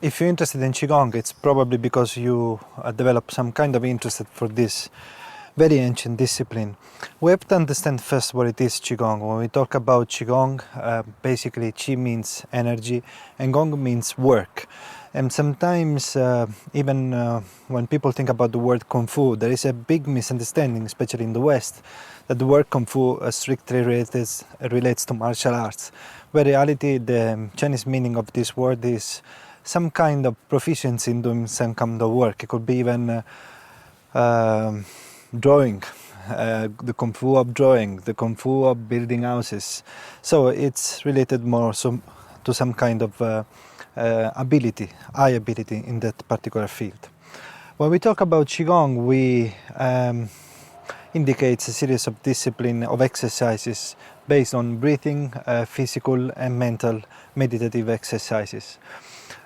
if you're interested in Qigong, it's probably because you developed some kind of interest for this very ancient discipline. We have to understand first what it is Qigong. When we talk about Qigong, basically Qi means energy and Gong means work. And sometimes even when people think about the word Kung Fu, there is a big misunderstanding, especially in the West, that the word Kung Fu strictly relates to martial arts. But in reality, the Chinese meaning of this word is some kind of proficiency in doing some kind of work. It could be even drawing, the Kung Fu of drawing, the Kung Fu of building houses. So it's related more to some kind of ability, high ability in that particular field. When we talk about Qigong, we indicates a series of discipline of exercises based on breathing, physical and mental meditative exercises.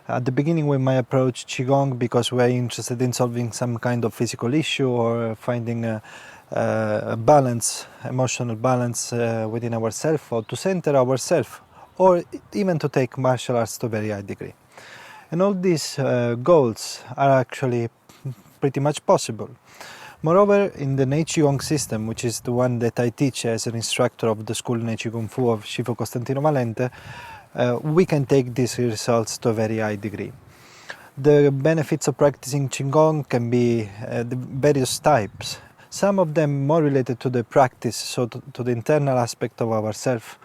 At the beginning we might approach Qigong because we're interested in solving some kind of physical issue or finding a balance, emotional balance within ourselves, or to center ourselves, or even to take martial arts to a very high degree. And all these goals are actually pretty much possible. Moreover, in the Nei Qigong system, which is the one that I teach as an instructor of the school Nei Qigong Fu of Shifu Costantino Valente, we can take these results to a very high degree. The benefits of practicing Qigong can be the various types. Some of them more related to the practice, so to the internal aspect of ourselves,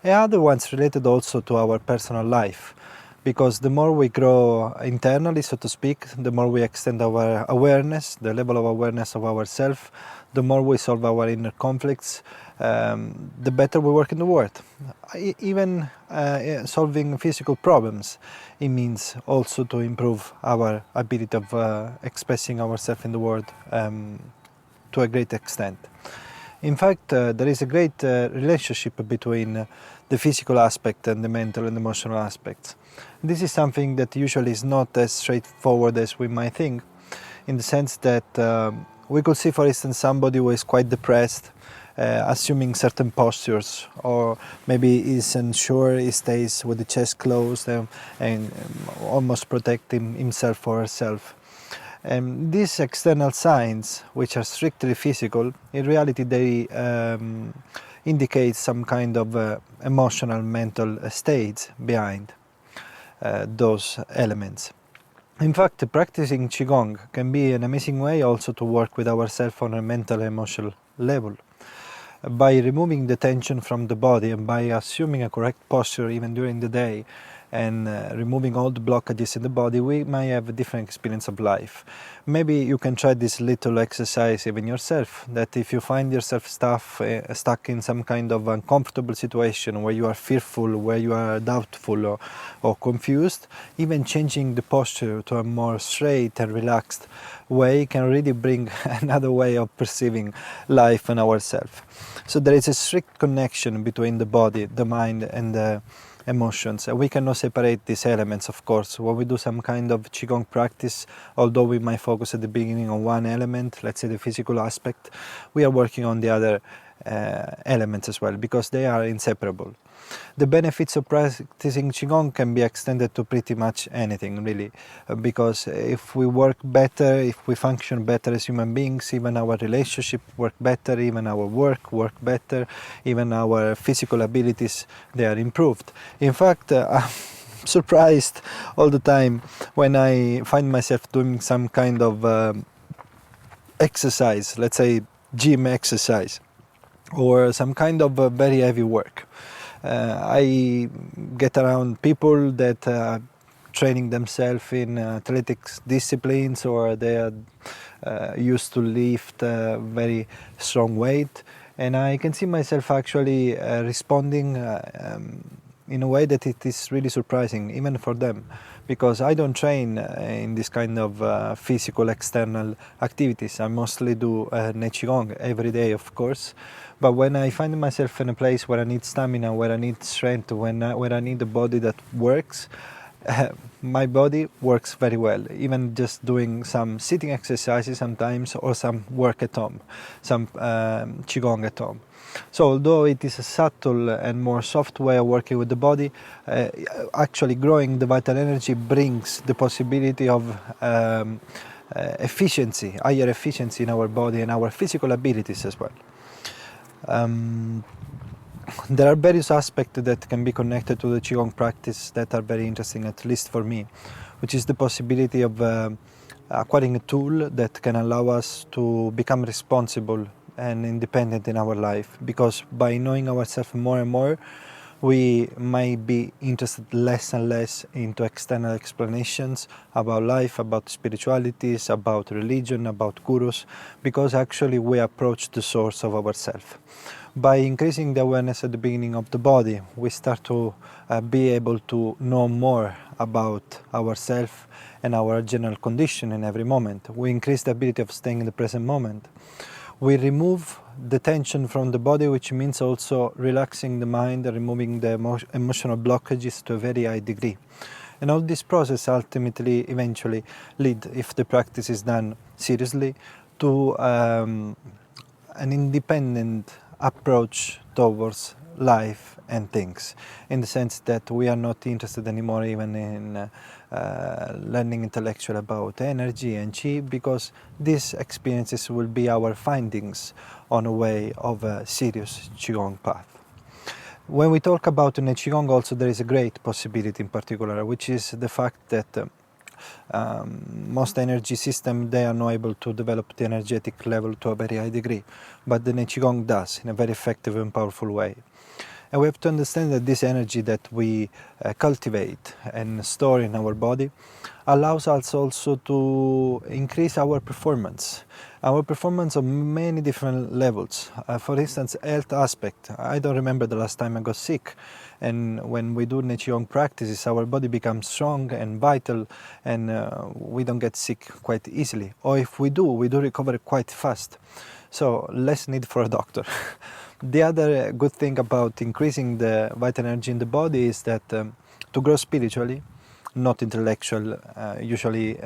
and other ones related also to our personal life. Because the more we grow internally, so to speak, the more we extend our awareness, the level of awareness of ourselves, the more we solve our inner conflicts, the better we work in the world. Even solving physical problems, it means also to improve our ability of expressing ourselves in the world to a great extent. In fact, there is a great relationship between the physical aspect and the mental and emotional aspects. This is something that usually is not as straightforward as we might think, in the sense that we could see, for instance, somebody who is quite depressed, assuming certain postures, or maybe isn't sure, he stays with the chest closed and almost protecting himself or herself. And these external signs, which are strictly physical, in reality they indicate some kind of emotional, mental states behind those elements. In fact, practicing Qigong can be an amazing way also to work with ourselves on a mental and emotional level. By removing the tension from the body and by assuming a correct posture even during the day, and removing all the blockages in the body, we might have a different experience of life. Maybe you can try this little exercise even yourself, that if you find yourself stuck in some kind of uncomfortable situation where you are fearful, where you are doubtful or confused, even changing the posture to a more straight and relaxed way can really bring another way of perceiving life and ourselves. So there is a strict connection between the body, the mind and the emotions, and we cannot separate these elements. Of course, when we do some kind of Qigong practice, although we might focus at the beginning on one element, let's say the physical aspect, we are working on the other elements as well, because they are inseparable. The benefits of practicing Qigong can be extended to pretty much anything, really, because if we work better, if we function better as human beings, even our relationship work better, even our work better, even our physical abilities, they are improved. In fact, I'm surprised all the time when I find myself doing some kind of exercise, let's say gym exercise, or some kind of very heavy work. I get around people that are training themselves in athletics disciplines, or they are used to lift very strong weight, and I can see myself actually responding in a way that it is really surprising, even for them, because I don't train in this kind of physical external activities. I mostly do Nei Qigong every day, of course, but when I find myself in a place where I need stamina, where I need strength, where I need a body that works, my body works very well, even just doing some sitting exercises sometimes, or some work at home, some Qigong at home. So although it is a subtle and more soft way of working with the body, actually growing the vital energy brings the possibility of efficiency, higher efficiency in our body and our physical abilities as well. There are various aspects that can be connected to the Qigong practice that are very interesting, at least for me, which is the possibility of acquiring a tool that can allow us to become responsible and independent in our life, because by knowing ourselves more and more, we might be interested less and less into external explanations about life, about spiritualities, about religion, about gurus, because actually we approach the source of ourselves. By increasing the awareness at the beginning of the body, we start to be able to know more about ourselves and our general condition in every moment. We increase the ability of staying in the present moment. We remove the tension from the body, which means also relaxing the mind, removing the emotional blockages to a very high degree. And all this process ultimately, eventually, lead, if the practice is done seriously, to an independent approach towards life and things, in the sense that we are not interested anymore even in learning intellectual about energy and chi, because these experiences will be our findings on a way of a serious Qigong path. When we talk about the Qigong, also there is a great possibility in particular, which is the fact that most energy systems, they are not able to develop the energetic level to a very high degree, but the Qigong does in a very effective and powerful way. And we have to understand that this energy that we cultivate and store in our body allows us also to increase our performance on many different levels. For instance, health aspect. I don't remember the last time I got sick, and when we do Qigong practices, our body becomes strong and vital, and we don't get sick quite easily. Or if we do recover quite fast. So less need for a doctor. The other good thing about increasing the vital energy in the body is that to grow spiritually, not intellectual, usually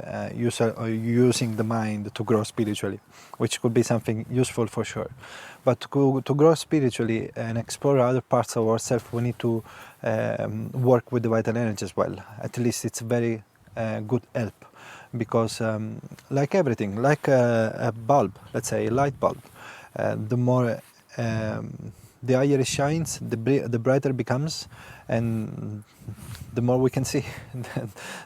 using the mind to grow spiritually, which could be something useful for sure. But to grow spiritually and explore other parts of ourselves, we need to work with the vital energy as well. At least it's very good help, because like everything, like a bulb, let's say a light bulb, the more the higher it shines, the brighter it becomes, and the more we can see,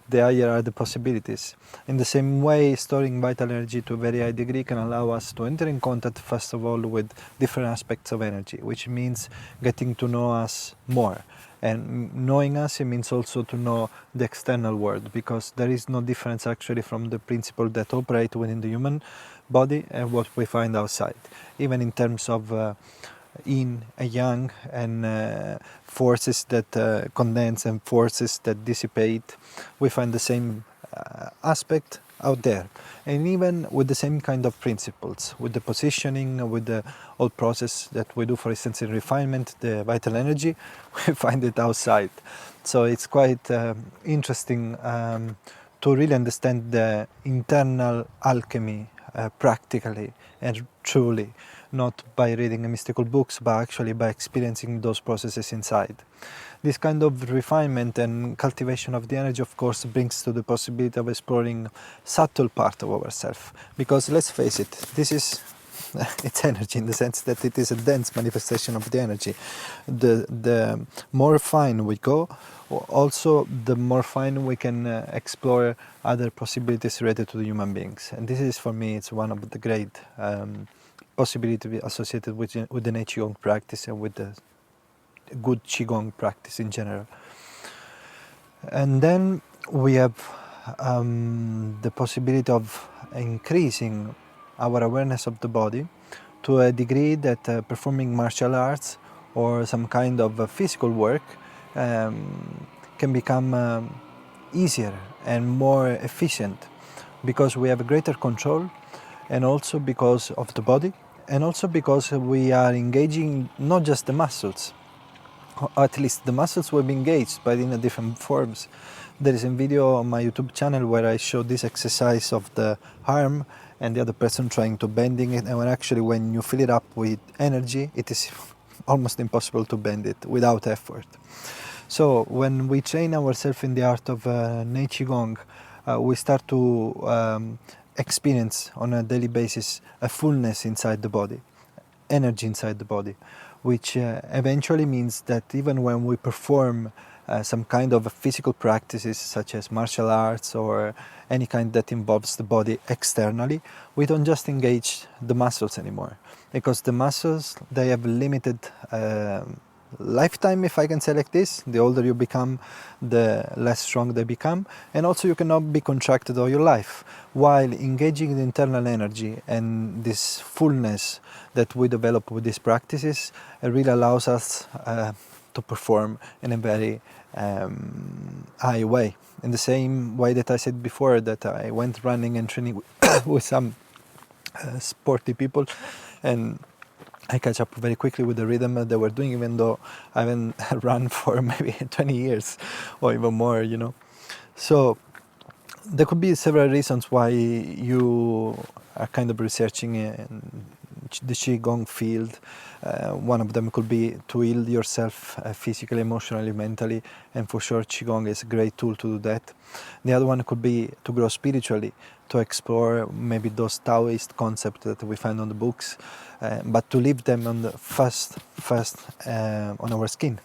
the higher are the possibilities. In the same way, storing vital energy to a very high degree can allow us to enter in contact, first of all, with different aspects of energy, which means getting to know us more. And knowing us, it means also to know the external world, because there is no difference actually from the principle that operate within the human body and what we find outside. Even in terms of yin and yang, and forces that condense and forces that dissipate, we find the same aspect out there, and even with the same kind of principles, with the positioning, with the whole process that we do, for instance, in refinement, the vital energy, we find it outside. So it's quite interesting to really understand the internal alchemy practically and truly, not by reading mystical books, but actually by experiencing those processes inside. This kind of refinement and cultivation of the energy, of course, brings to the possibility of exploring subtle part of ourselves. Because let's face it, this is it's energy, in the sense that it is a dense manifestation of the energy. The more fine we go, also the more fine we can explore other possibilities related to the human beings. And this is, for me, it's one of the great possibilities associated with the Qigong practice and with the good Qigong practice in general. And then we have the possibility of increasing our awareness of the body to a degree that performing martial arts or some kind of physical work can become easier and more efficient, because we have a greater control, and also because of the body, and also because we are engaging not just the muscles. or at least the muscles will be engaged, but in a different forms. There is a video on my YouTube channel where I show this exercise of the arm and the other person trying to bending it, and when you fill it up with energy, it is almost impossible to bend it without effort. So when we train ourselves in the art of Qigong, we start to experience on a daily basis a fullness inside the body, energy inside the body, which eventually means that even when we perform some kind of physical practices such as martial arts or any kind that involves the body externally, we don't just engage the muscles anymore, because the muscles, they have limited lifetime, if I can say like this. The older you become, the less strong they become, and also you cannot be contracted all your life. While engaging the internal energy and this fullness that we develop with these practices, it really allows us to perform in a very high way. In the same way that I said before, that I went running and training with some sporty people, and I catch up very quickly with the rhythm that they were doing, even though I haven't run for maybe 20 years or even more, you know. So there could be several reasons why you are kind of researching in the Qigong field. One of them could be to heal yourself physically, emotionally, mentally, and for sure Qigong is a great tool to do that. The other one could be to grow spiritually, to explore maybe those Taoist concepts that we find on the books, but to live them on the first on our skin.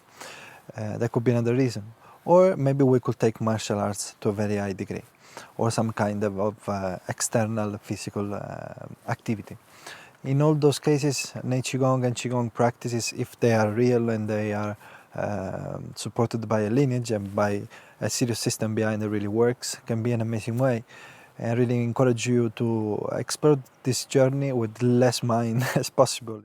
That could be another reason. Or maybe we could take martial arts to a very high degree, or some kind of external physical activity. In all those cases, Qigong and Qigong practices, if they are real and they are supported by a lineage and by a serious system behind that really works, can be an amazing way. I really encourage you to explore this journey with less mind as possible.